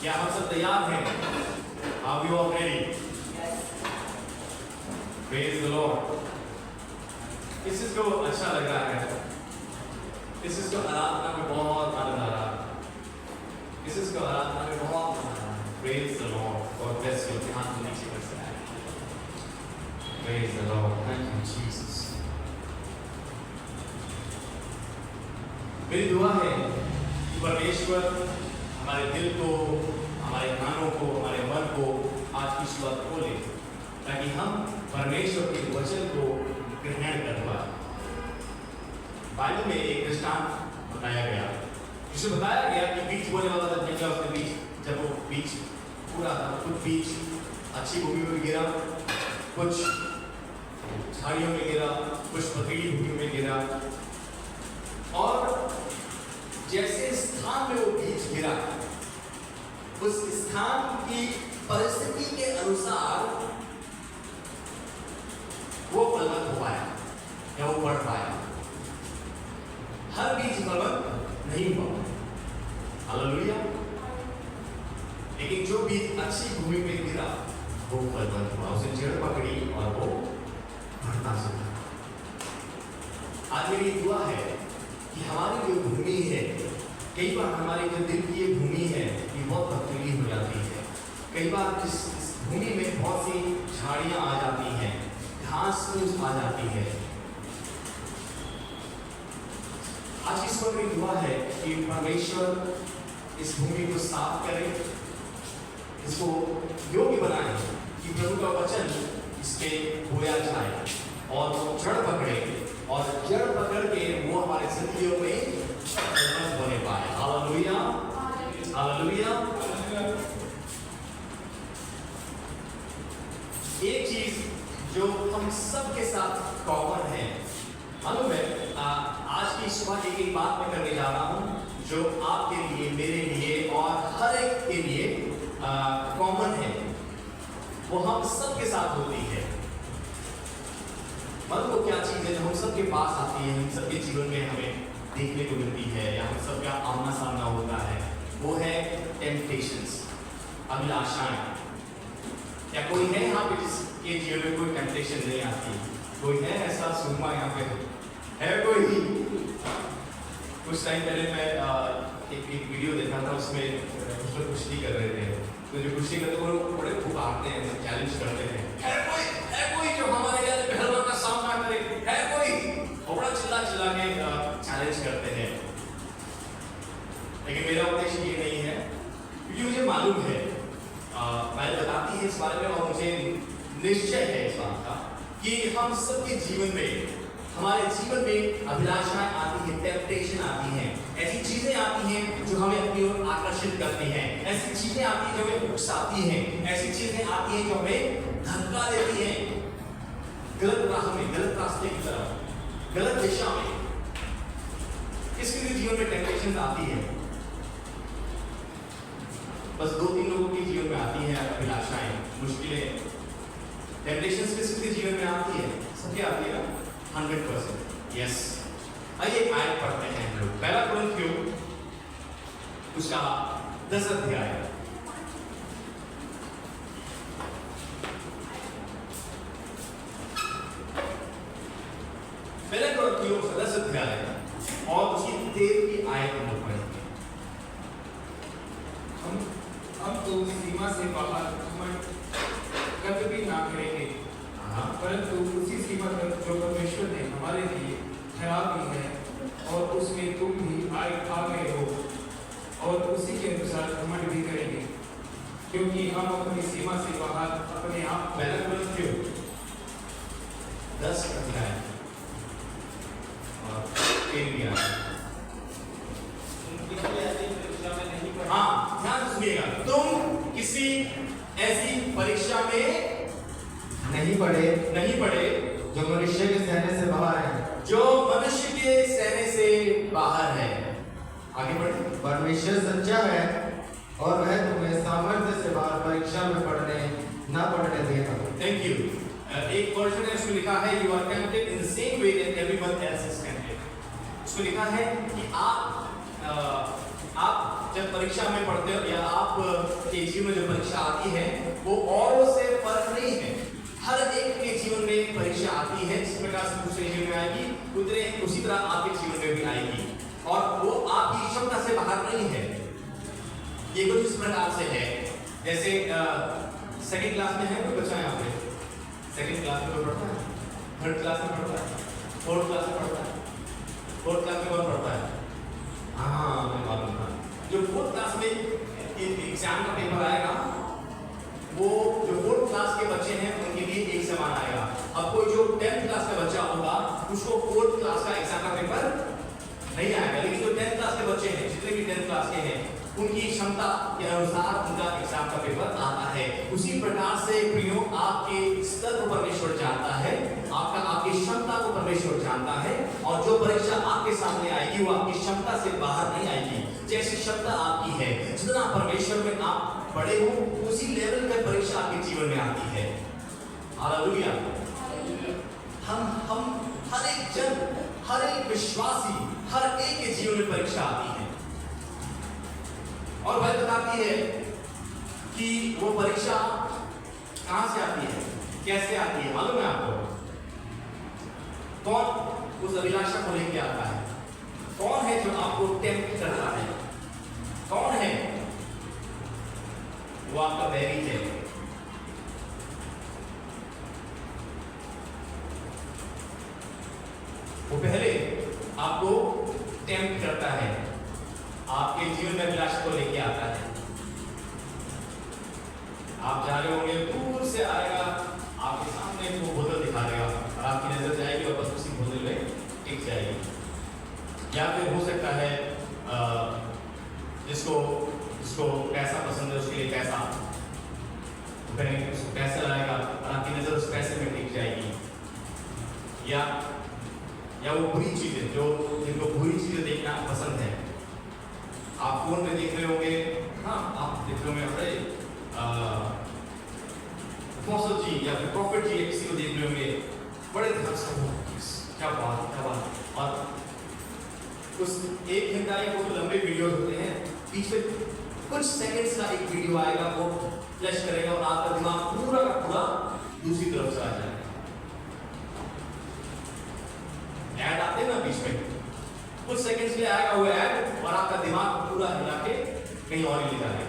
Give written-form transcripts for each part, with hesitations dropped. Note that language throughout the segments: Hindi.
क्या हम सब तैयार हैं? Are you all ready? Praise the Lord. किस चीज को अच्छा लग रहा है? किस चीज को आराधना में बहुत आनंद आ रहा है? किस चीज को आराधना में बहुत आनंद आ रहा है? Praise the Lord. God bless you. ध्यान से नीचे कर सकते हैं. Praise the Lord. Thank you Jesus. मेरी दुआ है कि परमेश्वर हमारे दिल को, हमारे कानों को, हमारे मन को आज की शुरुआत खोले ताकि हम परमेश्वर के वचन को ग्रहण कर पाए। बाइबल में एक दृष्टांत बताया गया, जिसमें बताया गया कि बीज बोने वाला जब निकला उसके बीच, जब वो बीज पूरा था, कुछ बीज अच्छी भूमि में गिरा, कुछ झाड़ियों में गिरा, कुछ पथरीली भूमि में गिरा, और जैसे स्थान में वो बीज गिरा, उस स्थान की परिस्थिति के अनुसार वो फलवंत हो पाया या वो बढ़ पाया। हर बीज फलवंत नहीं हुआ, हालेलुया। लेकिन जो बीज अच्छी भूमि में गिरा वो फलवंत हुआ, उसे जड़ पकड़ी और वो बढ़ता चला। आज मेरी दुआ है कि हमारी जो भूमि है, कई बार हमारी जो दिल की ये भूमि है ये बहुत पथरीली हो जाती है। कई बार इस भूमि में बहुत सी झाड़ियां आ जाती हैं, घास फूस आ जाती है। आज इस वक्त मेरी दुआ है कि परमेश्वर इस भूमि को साफ करे, इसको योग्य बनाए कि प्रभु का वचन इसके बोया जाए और जड़ पकड़े, और जड़ पकड़ के वो हमारे जिंदगियों में होने पाए। Hallelujah, hallelujah. एक चीज जो हम सब के साथ कॉमन है, मालूम है, आज की सुबह एक बात मैं करने जा रहा हूं जो आपके लिए, मेरे लिए और हर एक के लिए कॉमन है, वो हम सब के साथ होती है। मतलब वो क्या चीज है जो हम सबके पास आती है, हम सबके जीवन में हमें देखने को मिलती है या हम सबका आमना सामना होता है, वो है टेम्पटेशंस, अभिलाषाएं। क्या कोई है यहाँ पे जिसके जीवन में कोई टेम्पटेशन नहीं आती? कोई है ऐसा सुरमा यहाँ पे? है कोई? कुछ टाइम पहले मैं एक वीडियो देखा था, उसमें कुश्ती कर रहे थे, तो जो कुश्ती करते हैं वो बड़े पुकारते हैं, चैलेंज करते हैं, है कोई जो हमारे जैसे पहलवान का सामना करे? है कोई? और बड़ा चिल्ला चिल्ला के चैलेंज करते हैं। लेकिन मेरा उद्देश्य ये नहीं है, क्योंकि मुझे मालूम है, मैं बताती है इस बारे में, और मुझे निश्चय है इस बात का कि हम सबके जीवन में, हमारे जीवन में अभिलाषाएं आती हैं, टेम्पटेशन आती हैं, ऐसी चीजें आती हैं जो हमें अपनी ओर आकर्षित करती हैं, ऐसी चीजें आती हैं जो हमें उकसाती हैं, ऐसी चीजें आती हैं जो हमें धक्का देती हैं गलत राह में, गलत रास्ते की तरफ, गलत दिशा में। किसके भी जीवन में टेम्पटेशन आती है? बस 2-3 लोगों के जीवन में आती है अभिलाषाएं, मुश्किलें। टेम्पटेशंस किसके जीवन में आती है? सबके आती है ना? 100%। यस। आइए आयत पढ़ते हैं हम लोग। पहला कुरिन्थियों उसका 10 अध्याय, पहला कुरिन्थियों उसका 10 अध्याय और उसकी 13वीं आयत हम लोग पढ़ेंगे। हम तो सीमा से बाहर कभी भी ना करेंगे, परंतु उसी सीमा तक जो परमेश्वर ने हमारे लिए ठहरा दी है, और उसमें तुम भी आ गए हो, और उसी के अनुसार घमंड भी करेंगे, क्योंकि हम अपनी सीमा से बाहर अपने आप। पहला कुरिन्थियों 10 अध्याय और 13वीं आयत। हाँ, ध्यान सुनिएगा, तुम किसी ऐसी परीक्षा में नहीं पड़े जो मनुष्य के सहने से बाहर है, जो मनुष्य के सहने से बाहर है। आगे बढ़े। परमेश्वर सच्चा है और वह तुम्हें सामर्थ्य से बाहर परीक्षा में ना पड़ने देगा। Thank you. एक वर्जन है उसमें लिखा है, you are tempted in the same way that everyone else is tempted. उसमें लिखा है कि आप जब परीक्षा में पढ़ते हो या आप के जीवन में जो परीक्षा आती है वो औरों से फर्क नहीं है। हर एक के जीवन में परीक्षा आती है, जिस प्रकार से दूसरे जीवन में आएगी उसी तरह आपके जीवन में भी आएगी, और वो आपकी क्षमता से बाहर नहीं है। ये कुछ इस प्रकार से है जैसे सेकंड क्लास में है कोई बच्चा यहाँ पे, सेकंड क्लास में कोई पढ़ता है, थर्ड क्लास में पढ़ता है, फोर्थ क्लास में पढ़ता है, फोर्थ क्लास में कौन पढ़ता है? हाँ मैं मालूम था। जो फोर्थ क्लास में एग्जाम का पेपर आएगा, वो जो फोर्थ क्लास के बच्चे हैं उनके लिए एक समान आएगा। अब कोई जो 10th क्लास का बच्चा होगा उसको फोर्थ क्लास का एग्जाम का पेपर नहीं आएगा, लेकिन जो 10th क्लास के बच्चे हैं, जितने भी 10th क्लास के हैं, उनकी क्षमता के अनुसार उनका एग्जाम का पेपर आता है। उसी प्रकार से प्रियो, आपके स्तर को परमेश्वर जानता है, आपकी क्षमता को परमेश्वर जानता है, और जो परीक्षा आपके सामने आएगी वो आपकी क्षमता से बाहर नहीं आएगी। जैसी क्षमता आपकी है, जितना परमेश्वर में आप बड़े हो, उसी लेवल पे परीक्षा आपके जीवन में आती है। हालेलुया। हम हर एक जन, हर एक विश्वासी, हर एक के जीवन में परीक्षा आती है, और बाइबल बताती है कि वो परीक्षा कहां से आती है, कैसे आती है। मालूम है आपको? कौन उस अभिलाषा को लेके आता है? कौन है जो आपको टेम्प्ट करता है? कौन है? वो आपका बैरी है। वो पहले आपको टेम्प्ट करता है, आपके जीवन में अभिलाषा को लेके आता है। आप जा रहे होंगे, दूर से आएगा, आपके सामने वो बोतल दिखा देगा और आपकी नजर जाएगी और बस उसी बोतल में टिक जाएगी। या फिर हो सकता है जिसको पैसा पसंद है उसके लिए पैसा, उसको पैसा लाएगा और आपकी नजर उस पैसे में टिक जाएगी। या वो बुरी चीजें, जिनको बुरी चीजें देखना पसंद है, आप फोन में देख रहे होंगे, हाँ आप देख रहे होंगे, अरे अपोस्टल जी या फिर प्रॉफिट जी किसी को देख रहे होंगे, बड़े ध्यान से क्या बात, और उस 1 घंटा या बहुत लंबे वीडियो होते हैं, बीच में कुछ सेकंड्स का एक वीडियो आएगा, वो फ्लैश करेगा और आपका दिमाग पूरा का पूरा दूसरी तरफ से आ जाएगा। ऐड आते हैं ना बीच में, कुछ सेकंड्स के लिए आएगा वो ऐड, और आपका दिमाग पूरा हिला के कहीं और ही ले जाएगा।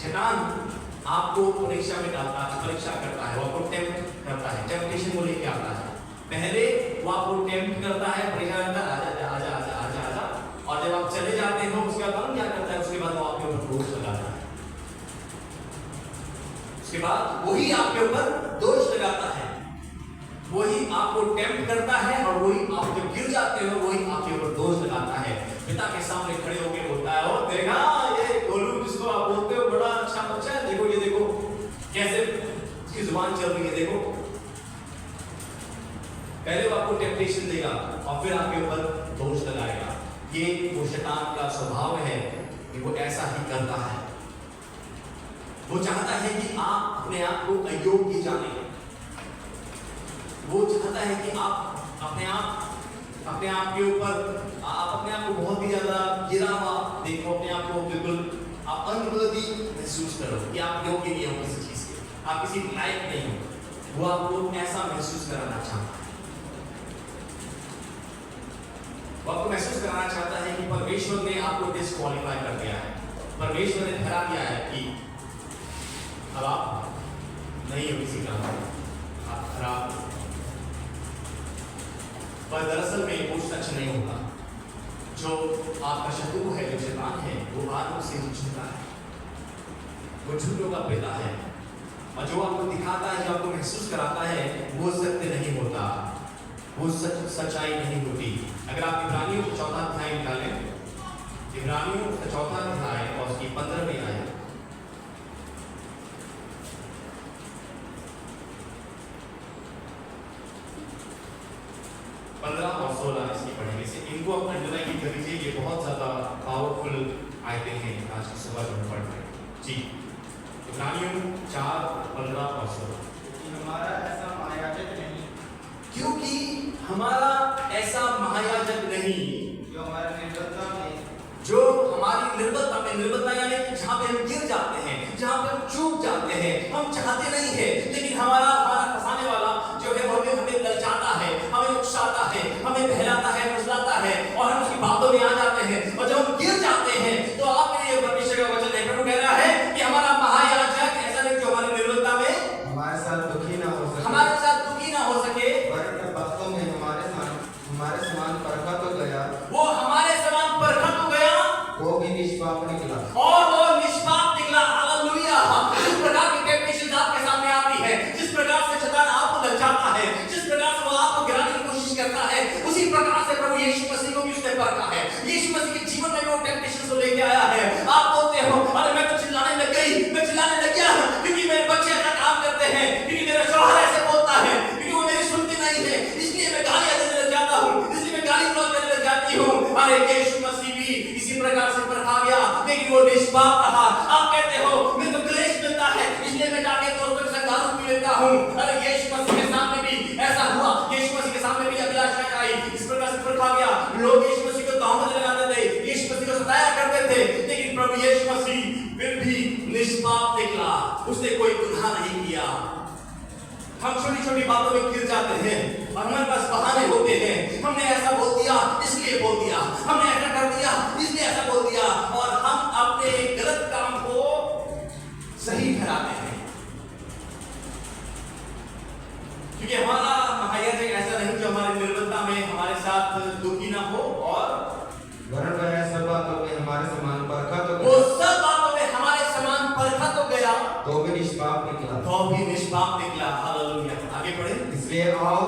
शैतान आपको परीक्षा में डालता है, परीक्षा करता है, वो आपको टेम्प्ट करता है, टेम्पटेशन को लेके आता है। पहले वो आपको टेम्प्ट करता है, परीक्षा करता है, आजा, और जब आप चले जाते हो उसके बाद क्या करता है? उसके बाद वो आपके ऊपर दोष लगाता है, उसके बाद वही आपके ऊपर दोष लगाता है, वही आपको टेम्प्ट करता है, और वही आप जब गिर जाते हो वही आपके ऊपर दोष लगाता है। पिता के सामने खड़े होकर बोलता है, और देखा ये गोलू जिसको आप बोलते हो बड़ा अच्छा बच्चा है, देखो ये देखो कैसे उसकी जुबान चल रही है, देखो। पहले वो आपको टेम्पटेशन देगा और फिर आपके ऊपर दोष लगाएगा। ये वो शैतान का स्वभाव है कि वो ऐसा ही करता है। वो चाहता है कि आप अपने आप को अयोग्य जाने, वो चाहता है कि आप अपने आप के ऊपर, आप अपने आप को बहुत ही ज्यादा गिरा हुआ देखो, अपने आप को बिल्कुल आप अनवर्दी महसूस करो कि आप योग्य नहीं हो किसी चीज के, आप किसी लायक नहीं हो। वो आपको ऐसा महसूस कराना चाहता है, वो आपको महसूस कराना चाहता है कि परमेश्वर ने आपको डिस्क्वालीफाई कर दिया है, परमेश्वर ने ठहरा दिया है कि अब आप नहीं हो किसी का, आप खराब। पर दरअसल में वो सच नहीं होगा। जो आपका शत्रु है, जो शैतान है, वो आत्मा से झूठा है, वो झूठों का पिता है, और जो आपको दिखाता है, जो आपको महसूस कराता है, वो सत्य नहीं होता, वो सच्चाई नहीं होती। अगर आप इब्रानियों का 4वां अध्याय निकालें, इब्रानियों का 4वां अध्याय और उसकी 15वीं आयत, और 16 इसकी पढ़ेंगे। इनको अपना अंडरलाइन कर लीजिए, ये बहुत ज्यादा पावरफुल आयतें हैं आज की सुबह जो हम पढ़ रहे हैं। जी, इब्रानियों 4:15 और 16। क्योंकि हमारा ऐसा महायाजक नहीं जो हमारी निर्बलता में, जो हमारी निर्बलता में, निर्बलता यानी भी निष्पाप निकला। और वो निष्पाप निकला। हालेलुया। जिस प्रकार की टेम्पटेशन आपके सामने आती है, जिस प्रकार से शैतान आपको ललचाता है, जिस प्रकार से वो आपको गिराने की कोशिश करता है, उसी प्रकार से प्रभु यीशु मसीह को भी उसने परखा है। यीशु मसीह के जीवन में वो टेम्पटेशन को लेके आया है। आप बोलते हो अरे मैं तो चिल्लाने लग गई, मैं चिल्लाने लग गया क्योंकि मेरे बच्चे ऐसा काम करते हैं, क्योंकि मेरा शौहर ऐसे बोलता है, क्योंकि वो मेरी सुनती नहीं है, इसलिए मैं गालियां देने लग जाता हूँ, इसलिए मैं गाली गलौज करने लग जाती हूँ। अरे यीशु मसीह भी इसी प्रकार से परखा गया, लेकिन वो निष्पाप रहा। आप कहते हो मेरे को क्लेश मिलता है, इसलिए मैं जाके दोस्तों के साथ दारू पी लेता हूँ। अरे यीशु मसीह के सामने भी ऐसा हुआ। यीशु मसीह के सामने भी अभिलाषा आई, इस प्रकार से परखा गया। लोग यीशु मसीह को तोहमत लगाते थे, यीशु मसीह को सताया करते थे, लेकिन प्रभु यीशु मसीह फिर भी निष्पाप निकला। उसने कोई गुनाह नहीं किया। हम छोटी छोटी बातों में गिर जाते हैं और हमारे पास बहाने होते हैं। हमने ऐसा बोल दिया इसलिए बोल दिया, हमने ऐसा कर दिया इसलिए ऐसा बोल दिया, और हम अपने गलत काम को सही ठहराते हैं। क्योंकि हमारा महायाजक ऐसा नहीं जो हमारी निर्बलता में हमारे साथ दुखी ना हो, और वरन वह सब बातों में हमारे समान परखा तो वो गया, सब बातों में हमारे समान परखा तो गया, तो भी निष्पाप निकला। तो भी निष्पाप निकला। हालेलुया। आगे बढ़े। इसलिए आओ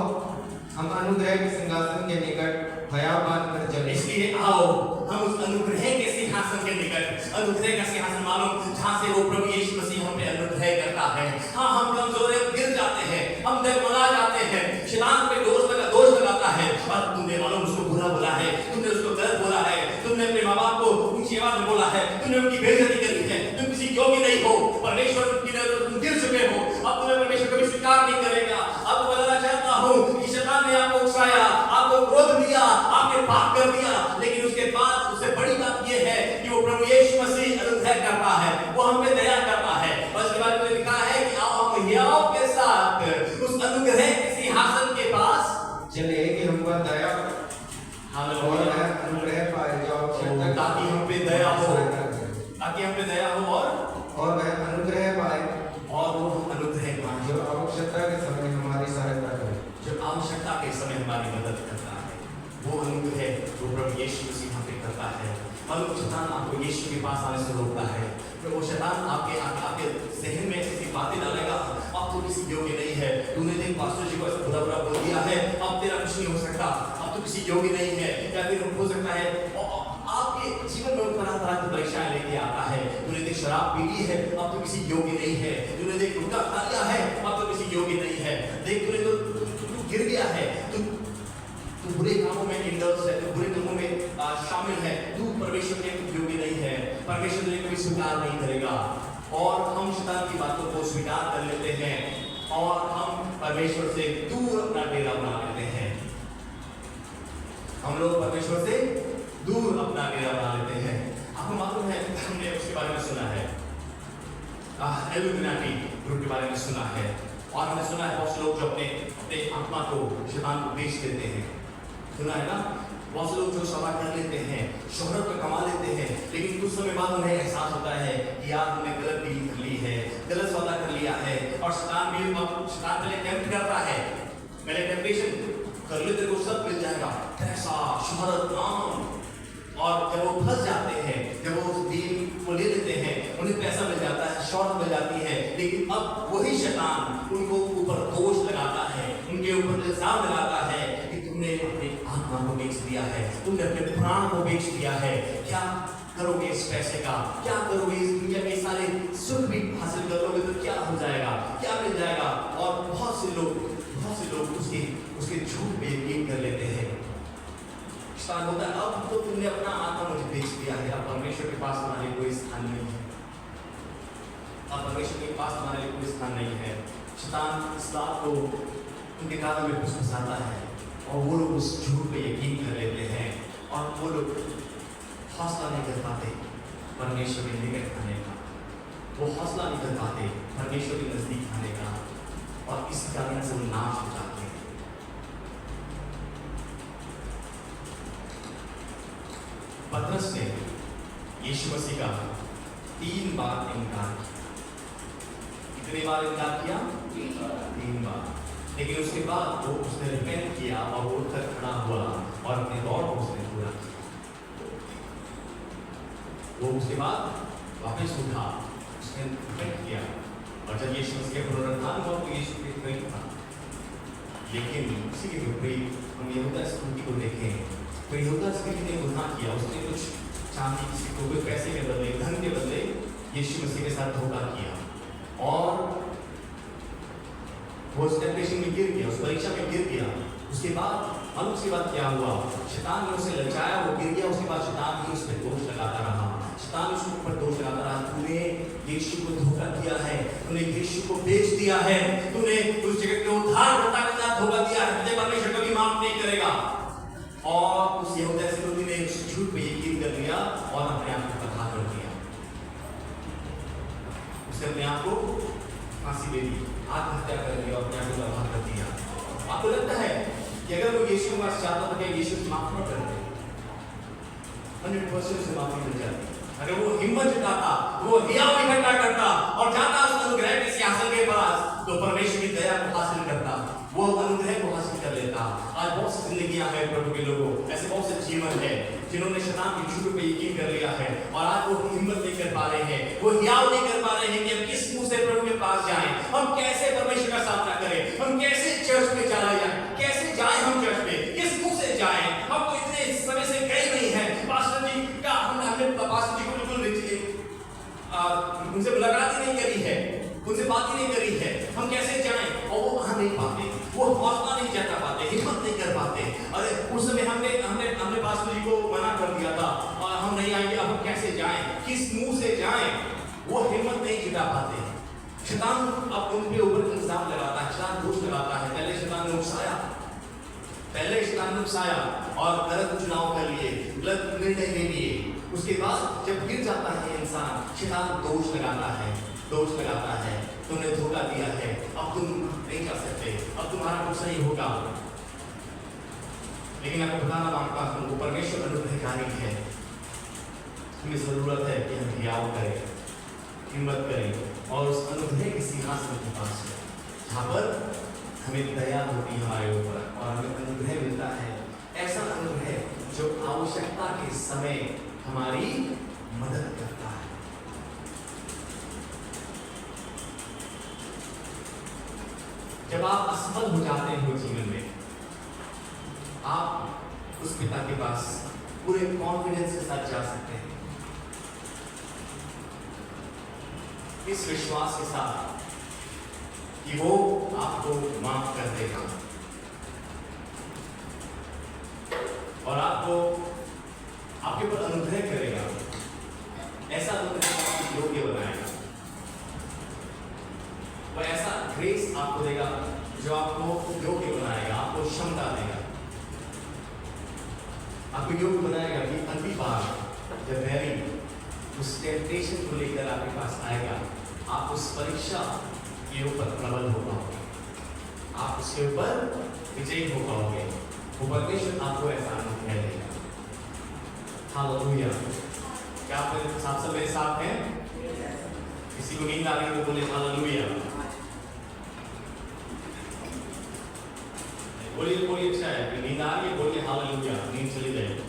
हम अनुग्रह के सिंहासन के निकट हया बांधकर चले। इसलिए आओ हम उस अनुग्रह के सिंहासन के निकट, अनुग्रह का सिंहासन मालूम जहाँ से वो प्रभु यीशु मसीह हम पे अनुग्रह करता है। हाँ, हम कमजोर हैं, गिर जाते हैं, हम डगमगा जाते हैं, शैतान पे दोष लगाता है, और तुमने मालूम उसको बुरा बोला है, तुमने उसको गलत बोला है, तुमने अपने माँ बाप को ऊंची आवाज में बोला है, तुमने उनकी बेइज्जती करी है, तुम किसी योग्य नहीं हो, परमेश्वर की नजर में तुम गिर चुके हो। अब तुम्हें परमेश्वर कभी स्वीकार नहीं करेगा। अब मैं बताना चाहता हूँ कि शैतान ने आपको उकसाया, आपको क्रोध दिया, आपने पाप कर दिया, लेकिन उसके बाद उससे बड़ी बात यह है कि वो प्रभु यीशु मसीह अनुग्रह करता है, वो हम पे दया करता है। और इसके बारे में लिखा है कि आओ हम हियाव के साथ उस अनुग्रह के सिंहासन के पास चले कि हम पर दया और वह अनुग्रह पाए जो आवश्यकता, ताकि हम पे दया हो, ताकि हम पे दया हो, और वह अनुग्रह पाए और वो अनुग्रह पाए जो आवश्यकता के समय हमारी सहायता करे, जो आवश्यकता के समय हमारी मदद करता है। वो अनुग्रह वो प्रभु यीशु मसीह हम पे करता है। मालूम शैतान आपको यीशु के पास आने से रोकता है, तो वो शैतान आपके जहन में ऐसी बातें डालेगा, अब तो किसी योग्य नहीं है, तूने देख पास्टर जी को ऐसा बुरा बुरा बोल दिया है, अब तेरा कुछ नहीं हो सकता, अब तो किसी योग्य नहीं है, या फिर हो सकता है आपके जीवन में तरह तरह की परीक्षाएं लेके आता है। तूने देख शराब पी ली है, अब तो किसी योग्य नहीं है, तूने देख गुटखा खा लिया है, अब तो किसी योग्य नहीं है, देख तूने तो गिर गया है, तू बुरे कामों में इंडल्ज है, तू बुरे कामों में शामिल है, तू परमेश्वर के योग्य नहीं है, परमेश्वर तुझे कभी स्वीकार नहीं करेगा। और हम शैतान की बातों को स्वीकार कर लेते हैं और हम परमेश्वर से दूर अपना डेरा बना लेते हैं। हम लोग परमेश्वर से दूर अपना डेरा बना लेते हैं। आपको मालूम है, हमने उसके बारे में सुना है, इल्यूमिनाटी ग्रुप के बारे में सुना है, और हमने सुना है बहुत से लोग जो अपने आत्मा को शैतान को बेच देते हैं। सुना है ना, बहुत से लोग जो सवाल कर लेते हैं, शोहरत तो कमा लेते हैं, लेकिन कुछ समय बाद उन्हें एहसास होता है कि यार हमने गलत डील कर ली है, गलत सौदा कर लिया है। और शैतान पहले टेम्प्ट करता है, पहले टेम्पटेशन कर ले, तेरे को सब मिल जाएगा, पैसा, शोहरत, नाम। और जब वो फंस जाते हैं, जब वो उस डील को ले लेते हैं, उन्हें पैसा मिल जाता है, शौहरत मिल जाती है, लेकिन अब वही शैतान उनको ऊपर दोष लगाता है, उनके ऊपर इल्जाम लगाता है कि तुमने अपनी आत्मा को बेच दिया है, तुमने अपने प्राण को बेच दिया है। क्या करोगे इस पैसे का, क्या करोगे इस दुनिया के सारे सुख भी हासिल कर लोगे तो क्या हो जाएगा, क्या मिल जाएगा। और बहुत से लोग उसके झूठ पे यकीन कर लेते हैं। शैतान बोलता है अब तो तुमने अपना आत्मा मुझे बेच दिया है, अब परमेश्वर के पास तुम्हारे कोई स्थान नहीं है, अब परमेश्वर के पास तुम्हारे लिए कोई स्थान नहीं है। शैतान इस बात को उनके कानों में घुसाता है और वो लोग उस झूठ पे यकीन कर लेते हैं, और वो लोग हौसला नहीं कर पाते परमेश्वर के निकट आने का, वो हौसला नहीं कर पाते परमेश्वर के नजदीक आने का, और इसी कारण से वो नाश हो जाते हैं। पतरस ने यीशु मसीह का 3 बार इनकार किया। कितनी बार इनकार किया? 3 बार। लेकिन उसके बाद वो उसने रिपेंट किया और वो उठकर खड़ा हुआ और अपने दौड़ को उसने पूरा किया। वो उसके बाद वापस उठा, उसने रिपेंट किया, और जब यीशु मसीह के पुनरुत्थान हुआ तो यीशु फिर नहीं था। लेकिन उसी के विपरीत हम यहूदा स्कूटी को देखें तो यहूदा स्कूटी ने गुनाह किया, उसने कुछ चांदी किसी को कुछ पैसे के बदले, धन के बदले यीशु मसीह के साथ धोखा किया, और वो उस टेम्पटेशन में गिर गया, उस परीक्षा में गिर गया। उसके बाद अब उसके बाद क्या हुआ, शैतान ने उसे ललचाया, वो गिर गया। उसके बाद शैतान भी उस पर दोष लगाता रहा, शैतान उसके ऊपर दोष लगाता रहा, तूने यीशु को धोखा दिया है, तूने यीशु को बेच दिया है, तूने उस जगत के उद्धारकर्ता के साथ धोखा दिया है, तुझे परमेश्वर कभी माफ नहीं करेगा। और उस यहूदा इस्करियोती ने उस झूठ पे यकीन कर लिया और अपने आप को तबाह कर दिया। उसने अपने आप को फांसी दे दी, आत्महत्या कर ली और अपने आप को तबाह कर दिया। आपको लगता है कि अगर वो यीशु के पास चाहता था कि यीशु से माफ न करते, 100% से माफी मिल जाती। अगर वो हिम्मत जुटाता, वो हियाव इकट्ठा करता और जाता उस अनुग्रह के सिंहासन के पास, तो परमेश्वर की दया को हासिल करता, वो अनुग्रह को हासिल कर लेता। आज बहुत सी जिंदगियां हैं प्रभु के लोगों, ऐसे बहुत से जीवन है जिन्होंने शैतान की झूठ पे यकीन कर लिया है और आज वो हिम्मत नहीं कर पा रहे हैं, वो हियाव नहीं कर पा रहे हैं कि हम किस मुंह से प्रभु के पास जाएं, हम कैसे परमेश्वर का सामना करें, हम कैसे चर्च में चला जाए, कैसे जाएं हम चर्च में, किस मुंह से जाएं। हम तो इतने समय से गए नहीं है, पास्टर जी का हमने पास्टर जी को बिल्कुल उनसे मुलाकात ही नहीं करी है, उनसे बात ही नहीं करी है, हम कैसे जाएं। और वो आ नहीं पाते, वो हौसला नहीं जता पाते, हिम्मत नहीं कर पाते। अरे उस समय हमने पास्टर जी को मना कर दिया था और हम नहीं आएंगे, अब हम कैसे जाएं, किस मुंह से जाएं, वो हिम्मत नहीं जुटा पाते। शैतान अब उनके ऊपर इल्जाम लगाता है, शैतान दोष लगाता है। पहले शैतान ने उकसाया और गलत चुनाव कर लिए, गलत निर्णय ले लिए। उसके बाद जब गिर जाता है इंसान, शैतान दोष लगाता है, तुमने धोखा दिया है, अब तुम नहीं कर सकते, अब तुम्हारा कुछ नहीं होगा। लेकिन आपको बताना मांगता हूं, तुमको परमेश्वर अनुग्रहकारी है, तुम्हें जरूरत है कि हम हियाव करें, हिम्मत करें और उस अनुग्रह के सिंहासन के पास है, जहाँ पर हमें दया होती है हमारे ऊपर और हमें अनुग्रह मिलता है, ऐसा अनुग्रह जो आवश्यकता के समय हमारी मदद करता है। जब आप असफल हो जाते हो जीवन में, आप उस पिता के पास पूरे कॉन्फिडेंस के साथ जा सकते हैं, इस विश्वास के साथ कि वो आपको माफ कर देगा और आपको आपके ऊपर अनुग्रह करेगा, ऐसा अनुग्रह आपको योग्य बनाएगा, वो ऐसा ग्रेस आपको देगा जो आपको योग्य बनाएगा, आपको क्षमता देगा, आपको योग्य बनाएगा कि अगली बार जब बैरी उस टेम्पटेशन को लेकर आपके पास आएगा, आप उस परीक्षा के ऊपर प्रबल हो पाओगे, आप उसके ऊपर विजयी हो पाओगे। वो परमेश्वर आपको ऐसा अनुग्रह देगा। हालेलुया। क्या आप सब मेरे साथ हैं? किसी को नींद आ रही है तो बोले हालेलुया। बोलिए अच्छा है, नींद आ रही है बोलिए हालेलुया, नींद चली जाएगी।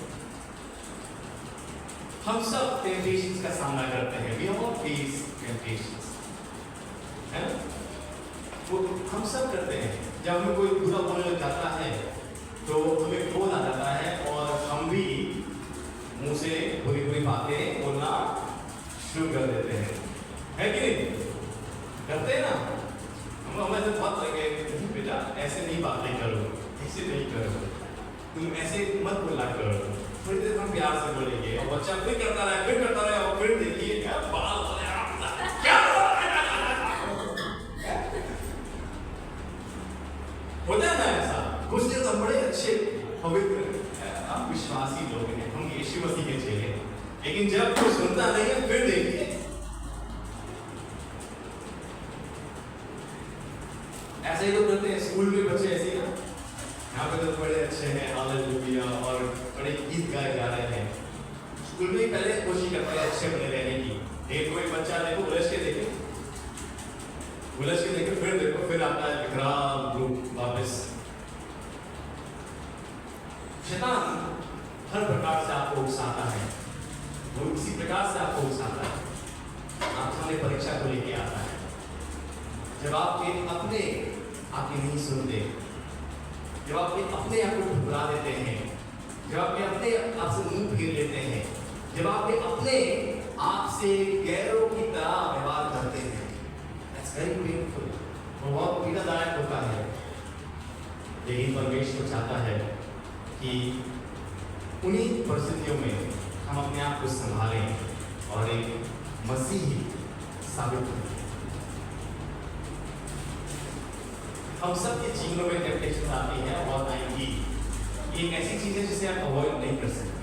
हम सब टेम्पटेशंस का सामना करते हैं, we all face temptations, है ना? वो हम सब करते हैं। जब हमें कोई बुरा बोलने लग जाता है तो हमें क्रोध आ जाता है और हम भी मुंह से बुरी बातें बोलना शुरू कर देते हैं, है कि नहीं? करते हैं ना? हम ऐसे बहुत लगे, बेटा ऐसे नहीं बातें करो, ऐसे नहीं करो, तुम ऐसे मत बोला करो, थोड़ी देर हम प्यार से बोलेंगे और बच्चा फिर करता रहे और फिर देखिए क्या बाल क्या होता है ना ऐसा। कुछ दिन हम बड़े अच्छे पवित्र हम विश्वासी लोग हैं, हम यीशु मसीह के चेले, लेकिन जब कोई सुनता नहीं है फिर देखिए ऐसे ही तो करते हैं। स्कूल में बच्चे ऐसे ही, यहाँ पे तो बड़े अच्छे हैं हालेलुया और बड़े गीत गाए जा रहे हैं। स्कूल में ही पहले कोशिश करते हैं अच्छे बने रहने की। एक कोई बच्चा देखो उलझ के देखे फिर देखो फिर आता है विकराल रूप वापस। शैतान हर प्रकार से आपको उकसाता है, वो इसी प्रकार से परीक्षा को लेके आता है। जब आपके अपने आपकी नहीं सुनते, जब आपके अपने आप को ठुकरा देते हैं, जब आपके अपने आपसे मुंह फेर लेते हैं, जब आपके अपने आपसे गैरों की तरह व्यवहार करते हैं, that's very painful, वो बहुत पीड़ादायक होता है। लेकिन परमेश्वर चाहता है कि उन्हीं परिस्थितियों में हम अपने आप को संभालें और एक मसीही साबित करें। हम सबके जीवनों में टेम्पटेशन आती है और आएंगी। ये एक ऐसी चीज है जिसे आप अवॉइड नहीं कर सकते।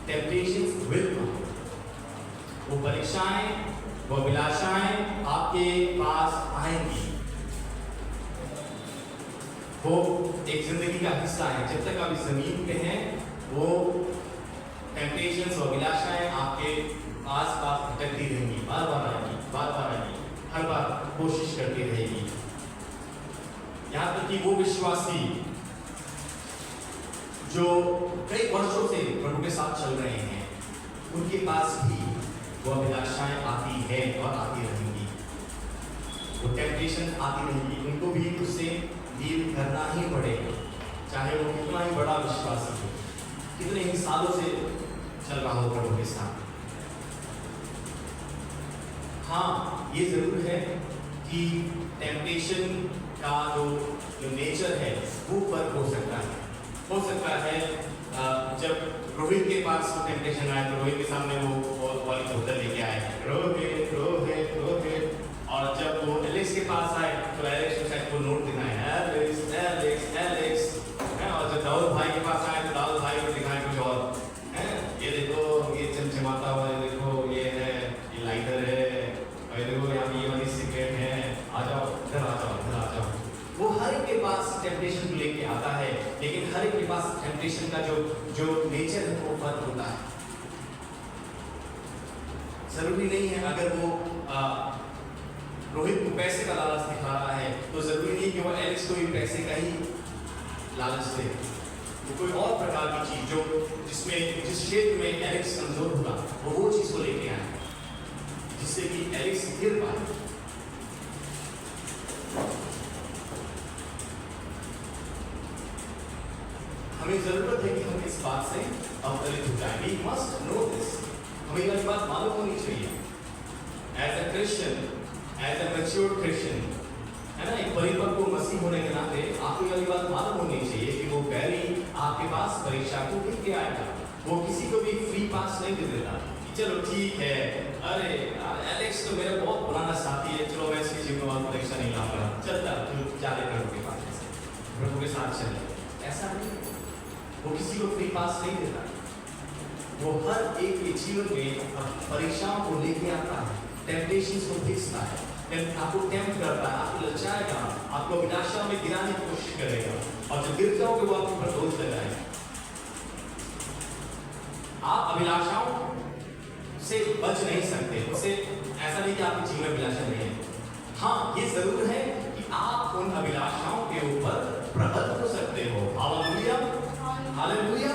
Temptations will come. वो परीक्षाएं, वो अभिलाषाएं आपके पास आएंगी। वो एक जिंदगी का हिस्सा है। जब तक आप इस जमीन पे हैं, वो टेम्पटेशंस और अभिलाषाएं आपके आस-पास भटकती रहेंगी, बार बार आएंगी, हर बार कोशिश करती रहेगी। यहाँ तक कि वो विश्वासी जो कई वर्षों से प्रभु के साथ चल रहे हैं, उनके पास भी वो अभिलाषाएं आती है और आती रहेंगी, वो टेम्पटेशन आती रहेंगी। उनको भी उससे डील करना ही पड़ेगा, चाहे वो कितना ही बड़ा विश्वासी हो, कितने ही सालों से चल रहा हो प्रभु के साथ। हाँ, ये जरूर है कि टेम्पटेशन का जो नेचर है वो फर्क हो सकता है। हो सकता है जब रोहित के पास टेम्पटेशन आए तो रोहित के सामने वो वाली बोतल लेके आए, रोहित रोहित रोहित, और जब वो एलेक्स के पास आए तो एलेक्स को शायद वो नोट दिखाए, एलेक्स एलेक्स एलेक्स, और जब दाऊद भाई के पास आए तो दाऊद भाई को दिखाए कुछ और, ये देखो ये चमचमाता हुआ, ये देखो ये है, ये लाइटर है, और ये देखो यहाँ ये वाली सिगरेट है, आ जाओ इधर आ जाओ इधर आ जाओ। वो हर एक के पास टेम्पटेशन को लेके आता है, लेकिन हर एक के पास टेम्पटेशन का जो नेचर है वो फर्क होता है। जरूरी नहीं है अगर वो रोहित को पैसे का लालच दिखा रहा है तो जरूरी नहीं कि वो एलेक्स को भी पैसे का ही लालच दे। वो कोई और प्रकार की चीज जो जिस क्षेत्र में एलेक्स कमजोर होगा वो चीज को लेके आए, जिससे कि एलेक्स गिर पाए। हमें जरूरत है कि हम इस बात से अवतरित हो जाए। We must know this। हमें यह बात मालूम होनी चाहिए। As a Christian, as a mature Christian, है ना, एक परिपक्व मसीह होने के नाते आपको यह बात मालूम होनी चाहिए कि वो बैरी आपके पास परीक्षा को लेके आएगा। वो किसी को भी फ्री पास नहीं दे देता। चलो ठीक है, अरे एलेक्स तो मेरा बहुत पुराना साथी है, चलो मैं इसकी जीवन में परीक्षा नहीं लाऊंगा, चलता तू जाले प्रभु के पास, प्रभु के साथ चले। ऐसा नहीं, वो किसी को फ्री पास नहीं देता। वो हर एक के जीवन में परीक्षाओं को लेके आता है, टेम्पटेशंस को फिक्सता है, आपको टेम्प्ट करता है, आपको ललचाएगा, आपको अभिलाषा में गिराने की कोशिश करेगा, और जब गिर जाओगे वो आपके ऊपर दोष लगाएगा। आप अभिलाषाओं से बच नहीं सकते। उसे ऐसा नहीं कि आपके जीवन में अभिलाषा नहीं है। हाँ, ये जरूर है कि आप उन अभिलाषाओं के ऊपर प्रबल हो सकते हो। Hallelujah, hallelujah.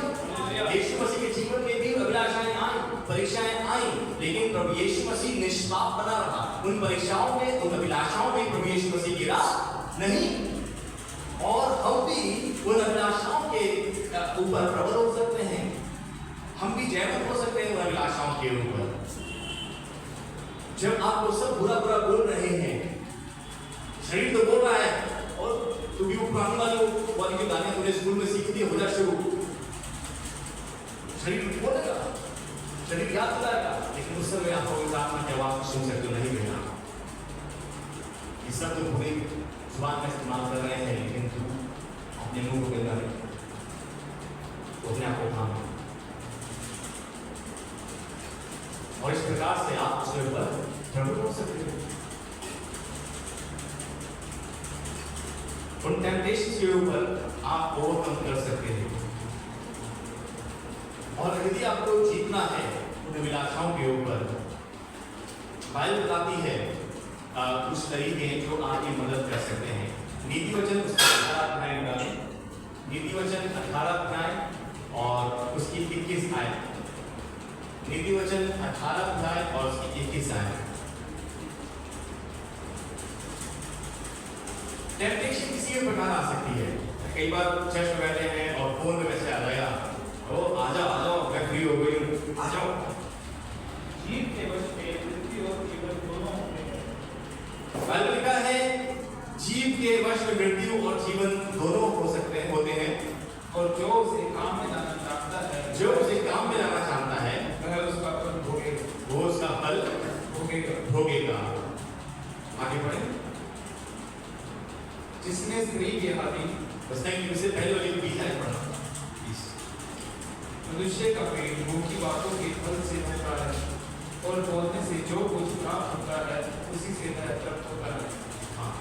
यीशु मसीह के जीवन में भी अभिलाषाएं आई, परीक्षाएं आई, लेकिन प्रभु यीशु मसीह निष्पाप बना रहा। उन परीक्षाओं में, उन अभिलाषाओं में प्रभु यीशु मसीह गिरा नहीं, और हम भी उन अभिलाषाओं के ऊपर प्रबल हो सकते हैं। हम भी जयवंत हो सकते हैं उन अभिलाषाओं के ऊपर। जब आपको सब बुरा बुरा बोल रहे हैं, शरीर तो बोल रहा है, और तू भी वो पुरानी वाली जो गाने तूने स्कूल में सीख दिए, हो जा शुरू। शरीर बोलेगा, शरीर याद दिलाएगा, लेकिन उस समय आप आत्मा की आवाज सुन सकते हो, नहीं मिलना। ये सब तो पूरी जुबान का इस्तेमाल कर रहे हैं, लेकिन तू अपने मुंह को गंदा नहीं, अपने आप को थाम। और इस प्रकार से आप उसके ऊपर प्रभुत्व हो सकते हो। उन टेम्पटेशंस के ऊपर आप ओवरकम कर सकते हैं। और यदि आपको जीतना है उन अभिलाषाओं के ऊपर, बाइबल बताती है कुछ तरीके जो आपकी मदद कर सकते हैं। नीति वचन 18 अध्याय निकालें, नीति वचन 18 अध्याय और उसकी 21 आयत। नीति वचन 18 अध्याय और उसकी 21 आयत। किसी भी प्रकार आ सकती है। कई बार चर्च में बैठे हैं और फोन में मैसेज आ जाएगा, ओ आ जाओ मैं फ्री हो गई हूँ, आ जाओ। जीव के वश में मृत्यु और जीवन दोनों होते हैं। बाइबल लिखा है जीव के वश में मृत्यु और जीवन दोनों हो सकते हैं, होते हैं। और जो उसे काम में लाना चाहता है, जो उसे काम में लाना चाहता है वह उसका फल भोगेगा, वो उसका फल भोगेगा। आगे बढ़े। जिसने स्त्री के अधीन बस नहीं, इससे पहले वाली भी है पढ़ना। मनुष्य का पेट मुंह की बातों के फल से होता है, और बोलने से जो कुछ प्राप्त होता है उसी से वह तृप्त होता है। हाँ,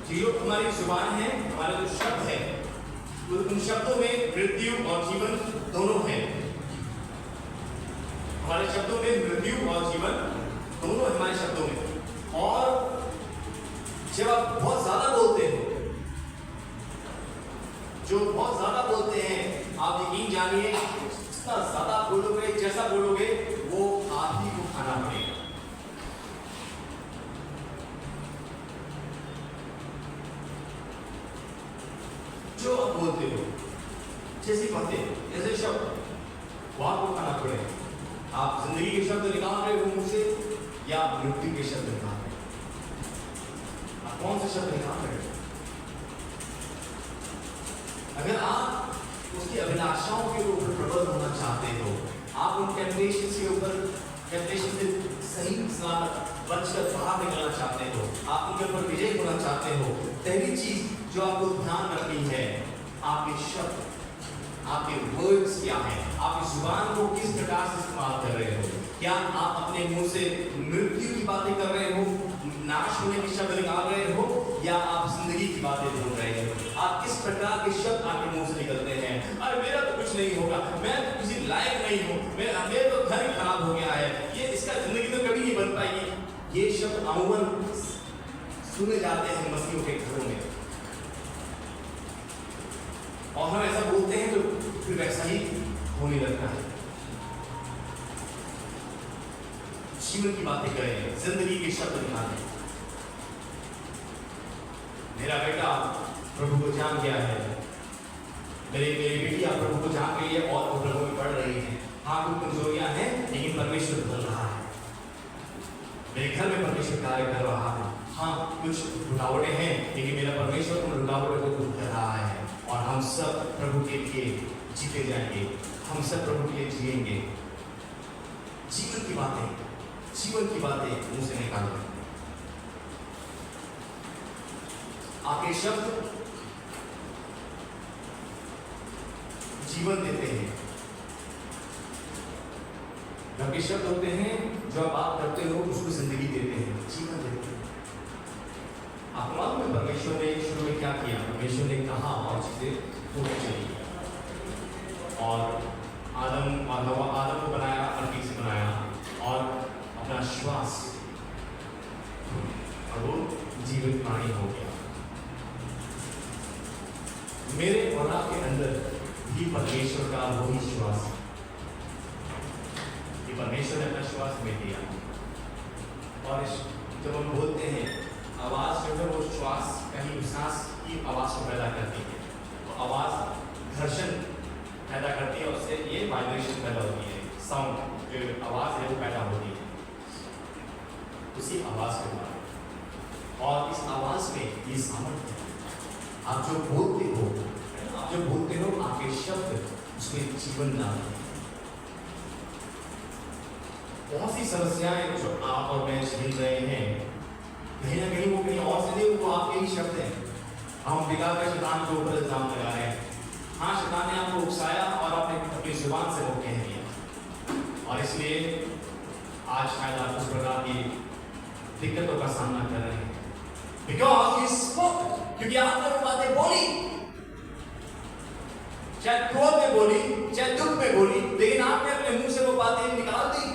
जो हमारी जुबान है, हमारे जो शब्द है, उन शब्दों में मृत्यु और जीवन दोनों है। हमारे शब्दों में मृत्यु और जीवन दोनों है हमारे शब्दों में। और जब आप बहुत ज्यादा बोलते हो, जो बहुत ज्यादा बोलते हैं, आप यकीन जानिए जितना ज्यादा बोलोगे, जैसा बोलोगे वो आप ही को खाना पड़ेगा। जो आप बोलते हो, जैसी बातें, जैसे शब्द, वो आपको खाना पड़ेगा। आप जिंदगी के शब्द निकाल रहे हो मुंह से या मृत्यु के शब्द निकाल रहे हो? आप कौन से शब्द निकाल रहे हो? अगर आप उसकी अभिलाषाओं के ऊपर प्रबल होना चाहते हो, आप उन टेम्पटेशन के ऊपर, टेम्पटेशन से सही सलामत बचकर बाहर निकलना चाहते हो, आप उनके ऊपर विजय होना चाहते हो, पहली चीज जो आपको ध्यान रखनी है, आपके शब्द, आपके वर्ड्स क्या है, आपकी जुबान को किस प्रकार से इस्तेमाल कर रहे हो। क्या आप अपने मुंह से मृत्यु की बातें कर रहे हो, नाश होने के शब्द निकाल रहे हो, या आप जिंदगी की बातें बोल रहे हो? आप किस प्रकार के शब्द आपके मुंह से निकलते हैं? अरे मेरा तो कुछ नहीं होगा, मैं तो किसी लायक नहीं हूँ, मेरा तो घर ही खराब हो गया है, ये इसका जिंदगी तो कभी नहीं बन पाएगी। ये शब्द अमूमन सुने जाते हैं मसीहों के घरों में, और हम ऐसा बोलते हैं तो फिर वैसा ही होने लगता है। जीवन की बातें करें, जिंदगी के शब्द निकालें। मेरा बेटा प्रभु को जान गया है, मेरी बेटियां प्रभु को जान गई है और वो प्रभु में पढ़ रही है। हाँ, कुछ कमजोरियां हैं लेकिन परमेश्वर बदल रहा है। मेरे घर में परमेश्वर कार्य कर रहा है। हाँ, कुछ रुकावटें हैं लेकिन मेरा परमेश्वर उन रुकावटों को दूर कर रहा है, और हम सब प्रभु के लिए जीते जाएंगे, हम सब प्रभु के लिए जिएंगे। जीवन की बातें मुंह से निकालें। आपके शब्द जीवन देते हैं। आपके शब्द होते हैं जो आप बात करते हो उसको जिंदगी देते हैं, जीवन देते हैं। आपको मालूम है परमेश्वर ने शुरू में क्या किया? परमेश्वर ने कहा और चीजें होनी चाहिए, और आदम को बनाया, मिट्टी से बनाया, और अपना श्वास, और वो जीवित प्राणी हो गया। मेरे और आपके अंदर भी परमेश्वर का वही श्वास है। ये परमेश्वर ने अपना श्वास में दिया, और जब हम बोलते हैं, आवाज जो है वो श्वास कहीं सांस की आवाज को पैदा करती है, तो आवाज घर्षण पैदा करती है, उससे ये वाइब्रेशन पैदा होती है, साउंड जो आवाज है वो पैदा होती है उसी आवाज के द्वारा। और इस आवाज में ये सामर्थ्य है। आप जो बोलते हो, आपके शब्द उसमें जीवन डालते हैं। बहुत सी समस्याएं जो आप और मैं झेल रहे हैं, कहीं ना कहीं वो कहीं और से नहीं, वो आपके ही शब्द हैं। हम बिगा कर शैतान के ऊपर इल्जाम लगा रहे हैं। हाँ, शैतान ने आपको उकसाया और आपने अपनी जुबान से वो कह दिया, और इसलिए आज शायद आप उस प्रकार की दिक्कतों का सामना कर रहे हैं। Because he spoke, क्योंकि आपने वो बातें बोली, चाहे क्रोध में बोली, चाहे दुख में बोली, लेकिन आपने अपने मुंह से वो बातें निकाल दी।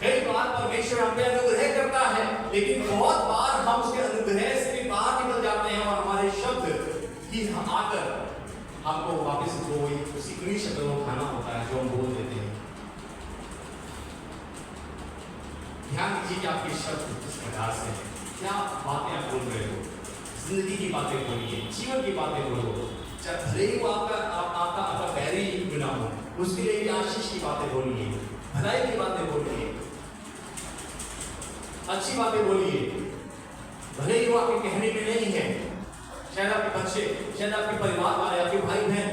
कई बार परमेश्वर हम पे अनुग्रह करता है, लेकिन बहुत बार हम उसके अनुग्रह से भी बाहर निकल जाते हैं, और हमारे शब्द ही हम आकर हमको वापस वही उसी उन्हीं शब्दों को खाना होता है जो हम बोल देते हैं। ध्यान दीजिए कि आपके शब्द किस प्रकार से हैं। क्या बातें आप बोल रहे हो? जिंदगी की बातें बोलिए, जीवन की बातें बोलो। चाहे भले ही वो आपका बैरी क्यों ना हो, उसके लिए भी आशीष की बातें बोलिए, भलाई की बातें बोलिए, अच्छी बातें बोलिए। भले ही वो आपके कहने में नहीं है, शायद आपके बच्चे, शायद आपके परिवार वाले, आपके भाई बहन,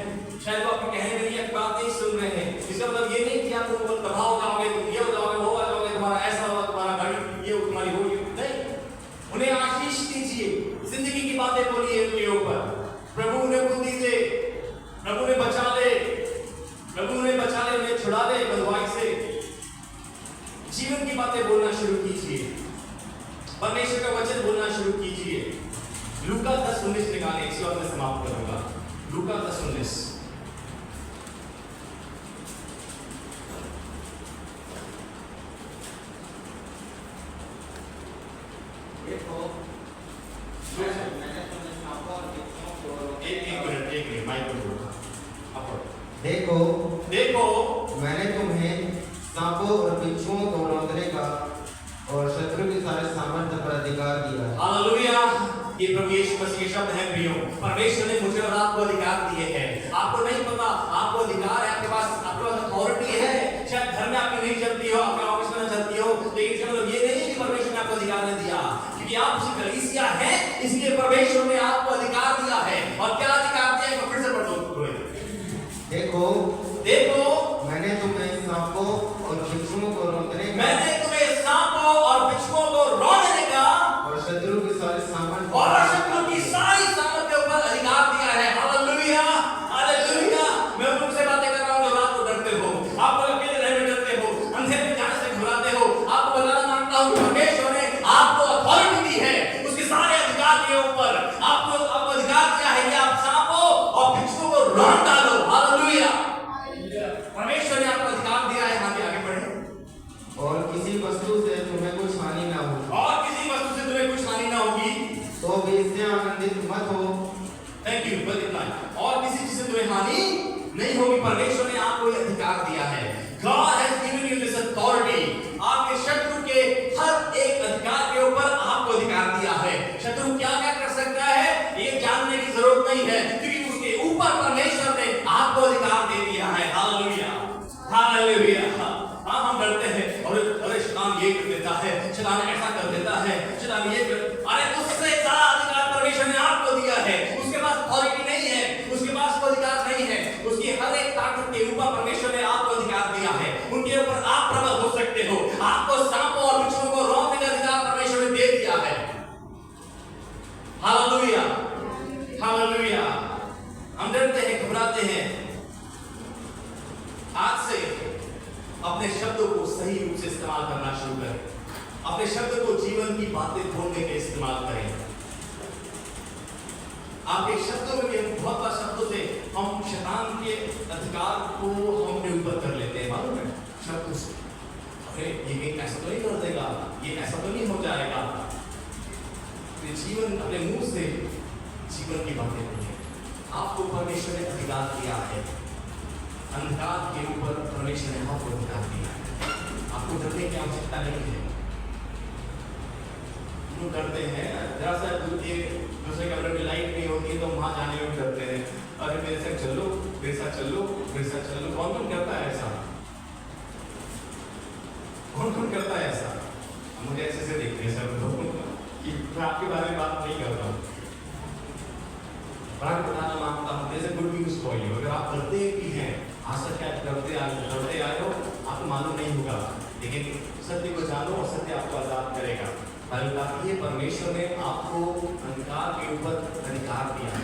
शायद वो आपके कहने में नहीं बातें सुन रहे हैं। इसका मतलब ये नहीं कि आप उनको तबाह हो जाओगे, ये हो जाओगे, वो हो जाओगे, तुम्हारा ऐसा होगा, तुम्हारा गाड़ी ये तुम्हारी होगी, नहीं। उन्हें आशीष दीजिए, जिंदगी की बातें बोलिए उनके ऊपर। प्रभु उन्हें बुद्धि दे, प्रभु उन्हें बचा ले, प्रभु उन्हें बचा ले, उन्हें छुड़ा ले बदवाई से। जीवन की बातें बोलना शुरू कीजिए, परमेश्वर का वचन बोलना शुरू कीजिए। लूका 10:19 निकालें, इसी बात में समाप्त करूंगा। लूका 10:19। एक मिनट माइक पर देखो देखो मैंने तुम्हें सांपों और बिच्छुओं को रौंदने का और शत्रु के सारे सामर्थ्य पर अधिकार दिया है। हालेलुया। ये प्रभु यीशु मसीह के शब्द हैं प्रियो। परमेश्वर ने मुझे और आपको अधिकार दिए हैं। आपको नहीं पता, आपको अधिकार है, आपके पास अथॉरिटी है। शायद घर में आपकी नहीं चलती हो, आपके ऑफिस में न चलती हो, लेकिन इसका मतलब ये नहीं है कि परमेश्वर ने आपको अधिकार नहीं दिया, क्योंकि आप उसी कलीसिया हैं, इसलिए परमेश्वर ने आपको अधिकार दिया है। और क्या अधिकार दिया है? फिर से पढ़ दो। देखो देखो मैंने तुम्हें सांपों और बिच्छुओं को रौंदने का, मैंने तुम्हें सांपों और बिच्छुओं को रौंदने का और शत्रु के सारे सामर्थ्य की सारी सामर्थ के ऊपर अधिकार दिया है। Hallelujah, hallelujah. मैं उन लोगों से बातें कर रहा हूं जो रात को डरते हो, आप लोग अकेले रहने में डरते हो, अंधेरे में जाने से घबराते हो। आपको बताना मांगता हूं कि परमेश्वर ने आपको अथॉरिटी दी है, उसके सारे अधिकार के ऊपर आपको अधिकार दिया है कि आप सांपों और बिच्छुओं को रौंद डालो। हालेलुया, परमेश्वर ने आपको अधिकार दिया है। आगे बढ़े। और किसी वस्तु से तुम्हें कुछ हानि ना हो, और किसी वस्तु से तुम्हें कुछ हानि ना होगी, तो भी इससे आनंदित मत हो। थैंक यू, बस इतना ही। और किसी चीज से तुम्हें हानि नहीं होगी। परमेश्वर ने आपको यह अधिकार दिया है। God has given you this authority। आपके शत्रु के हर एक अधिकार के ऊपर आपको अधिकार दिया है। शत्रु क्या क्या कर सकता है ये जानने की जरूरत नहीं है, क्योंकि उसके ऊपर परमेश्वर ने आपको अधिकार दे दिया है। Hallelujah, hallelujah. हाँ, हम डरते हैं, अरे शैतान ये कर देता है, शैतान ऐसा कर देता है, शैतान ये कर, अरे उससे ज्यादा अधिकार परमेश्वर ने आपको दिया है। उसके पास अथॉरिटी नहीं है, उसके पास कोई अधिकार नहीं है, उसकी हर एक ताकत के ऊपर परमेश्वर ने आपको अधिकार दिया है। उनके ऊपर आप प्रबल हो सकते हो। आपको सांपों और बिच्छुओं को रौंदने का अधिकार परमेश्वर ने दे दिया है। Hallelujah, hallelujah. हम डरते हैं, घबराते हैं। आज से अपने शब्दों को सही रूप से इस्तेमाल करना शुरू करें। अपने शब्द को जीवन की बातें बोलने के इस्तेमाल करें। आपके शब्दों में भी बहुत बार शब्दों से हम शैतान के अधिकार को हम अपने ऊपर कर लेते हैं। मालूम है, शब्दों से, अरे ये ऐसा तो नहीं कर देगा, ये ऐसा तो नहीं हो जाएगा। तो जीवन अपने मुंह से जीवन की बातें बोलिए। आपको परमेश्वर ने अधिकार दिया है। अंधकार के ऊपर परमेश्वर ने आपको अधिकार दिया है। आपको डरने की आवश्यकता नहीं है। हम डरते हैं, जरा सा दूसरे कमरे में लाइट नहीं होती तो वहां जाने में डरते हैं। अरे मेरे साथ चलो, मेरे साथ चलो, मेरे साथ चलो। कौन कौन करता है ऐसा? कौन कौन करता है ऐसा? मुझे ऐसे से देखते हैं सब लोग कि मैं आपके बारे में बात नहीं करता हूँ। बड़ा बताना मांगता हूँ, जैसे गुड न्यूज फॉर यू। अगर आप डरते भी हैं, आज तक क्या डरते आए हो, आपको मालूम नहीं होगा, लेकिन सत्य को जानो और सत्य आपको आजाद करेगा। ये परमेश्वर ने आपको अंधकार के ऊपर अधिकार दिया है,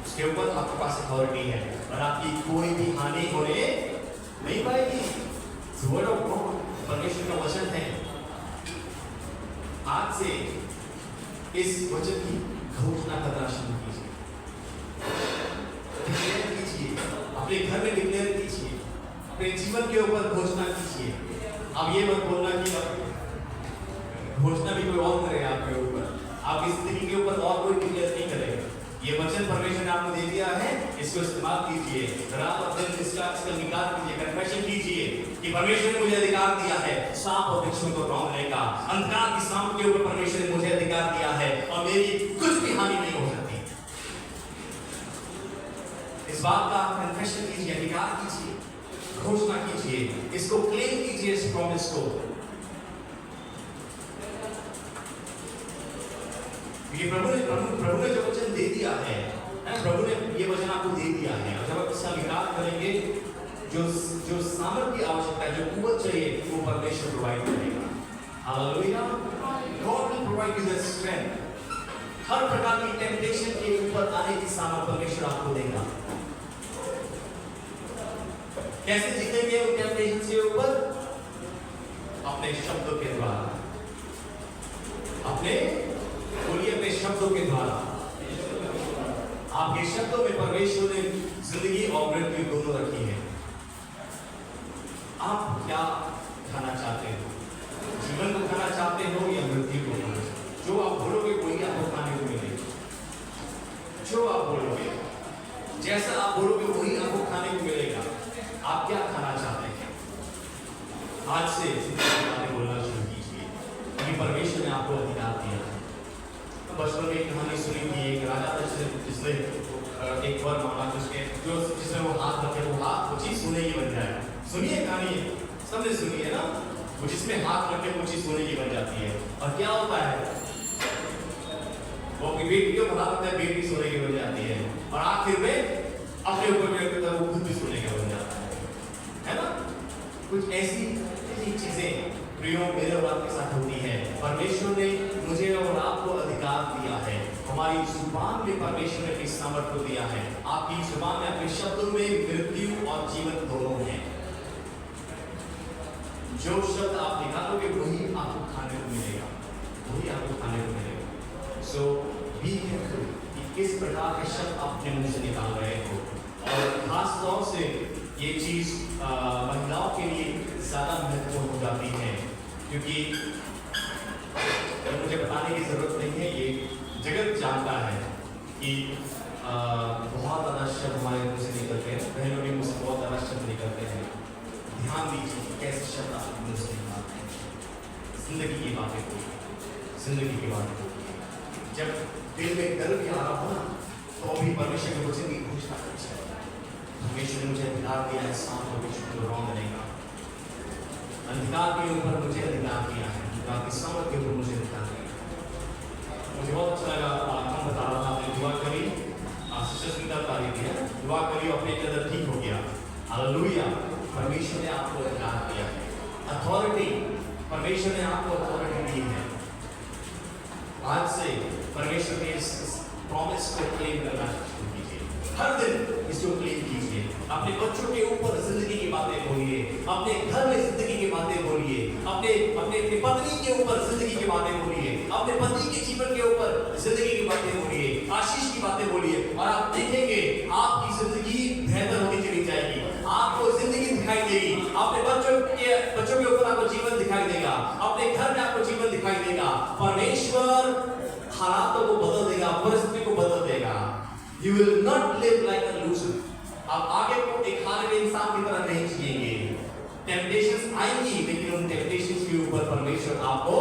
उसके ऊपर आपके पास अथॉरिटी है और आपकी कोई भी हानि होने नहीं पाएगी। वर्ड ऑफ गॉड, परमेश्वर का वचन है। आज से इस वचन की घोषणा करना शुरू कीजिए, डिक्लेयर कीजिए, अपने घर में डिक्लेयर कीजिए, अपने जीवन के ऊपर घोषणा कीजिए। अब ये मत बोलना कि घोषणा भी कोई और करे आपके ऊपर, आपकी जिंदगी के ऊपर और कोई डिक्लेयर नहीं करेगा। ये वचन परमेश्वर ने आपको दे दिया है, इसको इस्तेमाल कीजिए। रात और दिन इसका निकाल कीजिए, कन्फेशन कीजिए कि परमेश्वर ने मुझे अधिकार दिया है सांप और बिच्छू को रौंदने का। अंधकार की सांप के ऊपर परमेश्वर ने मुझे अधिकार दिया है और मेरी कुछ भी हानि नहीं हो सकती। इस बात का कन्फेशन कीजिए, अधिकार कीजिए, घोषणा कीजिए, इसको क्लेम कीजिए, इस प्रॉमिस को। ये प्रभु ने जो वचन दे दिया है, प्रभु ने ये वचन आपको दे दिया है, और जब आप इसका विकास करेंगे, जो सामर्थ्य की आवश्यकता है, जो कुवत चाहिए, वो परमेश्वर प्रोवाइड करेगा। Hallelujah. God will provide you the strength. हर प्रकार की टेम्पटेशन के ऊपर आने की सामर्थ्य परमेश्वर आपको देगा। कैसे जीतेंगे उन टेम्पटेशन के ऊपर? अपने शब्दों के द्वारा, अपने शब्दों के द्वारा। आपके शब्दों में परमेश्वर ने जिंदगी और मृत्यु दोनों रखी है। आप क्या खाना चाहते हो? जीवन को खाना चाहते हो या मृत्यु को? जो आप बोलोगे वही आपको खाने को मिलेगा। जो आप बोलोगे, जैसा आप बोलोगे वही आपको खाने को मिलेगा। आप क्या खाना चाहते हैं? आज से बातें बोलना शुरू कीजिए, क्योंकि परमेश्वर ने आपको अधिकार दिया है। बचपन में एक कहानी सुनी थी, एक राजा था जिसने एक वर मांगा, जिसने वो हाथ रखे, वो चीज सोने की बन जाए। सुनिए कहानी, सबने सुनी है ना? वो जिसमें हाथ रखे वो चीज सोने की बन जाती है। और क्या होता है, वो अपनी बेटी को बता देता है, बेटी सोने की बन जाती है, और आखिर में अपने ऊपर वो खुद भी सोने का बन जाता है ना? कुछ ऐसी चीजें प्रियो मेरे और आपके साथ होती है। परमेश्वर ने मुझे और आपको अधिकार दिया है। हमारी जुबान में परमेश्वर ने अपनी सामर्थ्य को दिया है। आपकी जुबान में, अपने शब्दों में मृत्यु और जीवन दोनों हैं। जो शब्द आप निकालोगे वही आपको खाने को मिलेगा, वही आपको खाने को मिलेगा। सो बी केयरफुल कि किस प्रकार के शब्द आप अपने मुंह से निकाल रहे हो। और खास तौर से ये चीज महिलाओं के लिए ज्यादा महत्वपूर्ण हो जाती है, क्योंकि मुझे बताने की जरूरत नहीं है, ये जगत जानता है कि बहुत ज़्यादा शब्द हमारे मुंह से निकलते हैं। बहनों के मुंह से बहुत ज़्यादा शब्द निकलते हैं। ध्यान दीजिए कि कैसे शब्द आपके मुंह से निकलते हैं। जिंदगी की बातें बोलिए, जिंदगी की बातें बोलिए। जब दिल में डर भी आ रहा हो ना, तो भी परमेश्वर के वचन की घोषणा कीजिए। परमेश्वर ने मुझे अधिकार दिया है सांप और बिच्छू को रौंदने का। अंधकार के ऊपर मुझे अधिकार दिया है, अंधकार की सामर्थ के ऊपर मुझे अधिकार दिया है। मुझे बहुत अच्छा लगा, हम बता रहा था, आपने दुआ करी, सिस्टर सुंदर तारीफ है, दुआ करी और अपने अंदर ठीक हो गया। हालेलुया। परमेश्वर ने आपको अधिकार दिया है, अथॉरिटी, परमेश्वर ने आपको अथॉरिटी दी है। आज से परमेश्वर के इस प्रॉमिस को क्लेम करना शुरू कीजिए। हर दिन इसको क्लेम कीजिए। अपने बच्चों के ऊपर जिंदगी की बातें बोलिए, अपने घर में जिंदगी की बातें बोलिए, अपने पत्नी के ऊपर जिंदगी की बातें बोलिए, अपने पति के जीवन के ऊपर जिंदगी की बातें बोलिए, आशीष की बातें बोलिए, और आप देखेंगे आपकी जिंदगी बेहतर होती चली जाएगी। आपको जिंदगी दिखाई देगी, अपने बच्चों के ऊपर आपको जीवन दिखाई देगा, अपने घर में आपको जीवन दिखाई देगा। परमेश्वर हालातों को बदल देगा, परिस्थिति को बदल देगा। You will not live like a loser. आप आगे को एक हारे हुए इंसान की तरह नहीं जिएंगे। टेम्पटेशंस आएंगी, लेकिन उन टेम्पटेशंस के ऊपर परमेश्वर आपको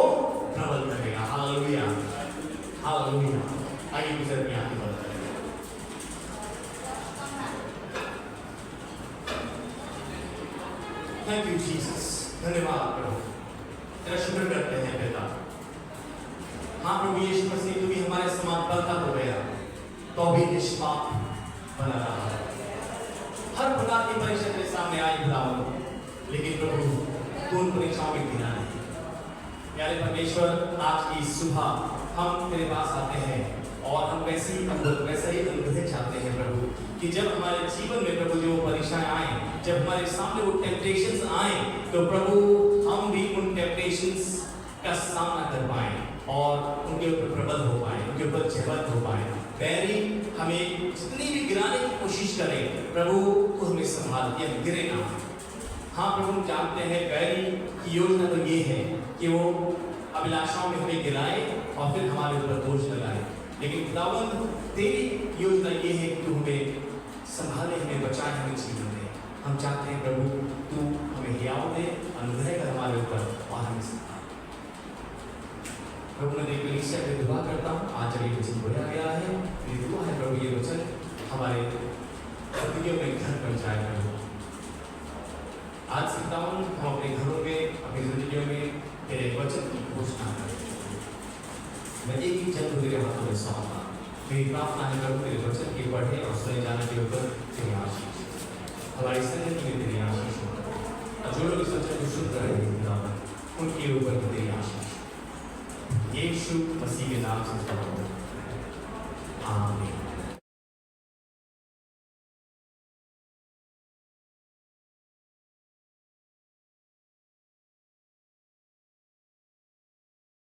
प्रबल करेगा। Hallelujah, hallelujah. आइए गुजर के आगे बढ़ते हैं। थैंक यू जीसस, धन्यवाद प्रभु, तेरा शुक्र करते हैं पिता। हाँ प्रभु यीशु मसीह, तू भी हमारे समान बंधा हो गया तो भी निष्पाप बना रहा है। हर प्रकार की परीक्षा तेरे सामने आई खुदावन, लेकिन प्रभु तू उन परीक्षाओं में गिरा नहीं। प्यारे परमेश्वर, आज की सुबह हम तेरे पास आते हैं और हम वैसे ही अनुभव चाहते हैं प्रभु, कि जब हमारे जीवन में प्रभु जो परीक्षाएं आए, जब हमारे सामने वो टेम्पटेशंस आए, तो प्रभु हम भी उन टेम्पटेशंस का सामना कर पाए और उनके ऊपर प्रबल हो पाए, उनके ऊपर जबरदस्त हो पाए। बैरी हमें जितनी भी गिराने की कोशिश करें प्रभु, वो हमें संभाल के गिरे ना। हाँ प्रभु, हम जानते हैं बैरी की योजना तो ये है कि वो अभिलाषाओं में हमें गिराए और फिर हमारे ऊपर दोष लगाए। लेकिन खुदावंद तेरी योजना ये है कि तू हमें संभाले, हमें बचाए, हमें जीवन दे। हम चाहते हैं प्रभु तू हमें हियाव दे, अनुग्रह कर हमारे ऊपर और हमें सिखा। प्रभु मैं तेरी कलीसिया पे दुआ करता हूँ, आज जब ये वचन बोला गया है, मेरी दुआ है प्रभु ये वचन हमारे जिंदगियों में घर बन जाए। प्रभु आज सीखता हूँ हम अपने घरों में, अपनी जिंदगियों में तेरे वचन की घोषणा करें। मैं एक ही जन्म तेरे हाथों में सौंपता। मेरी प्रार्थना है प्रभु तेरे वचन के पढ़े और सुने जाने के ऊपर तेरी आशीष, हमारी संगति में तेरी आशीष हो। और जो लोग इस वचन को सुन रहे हैं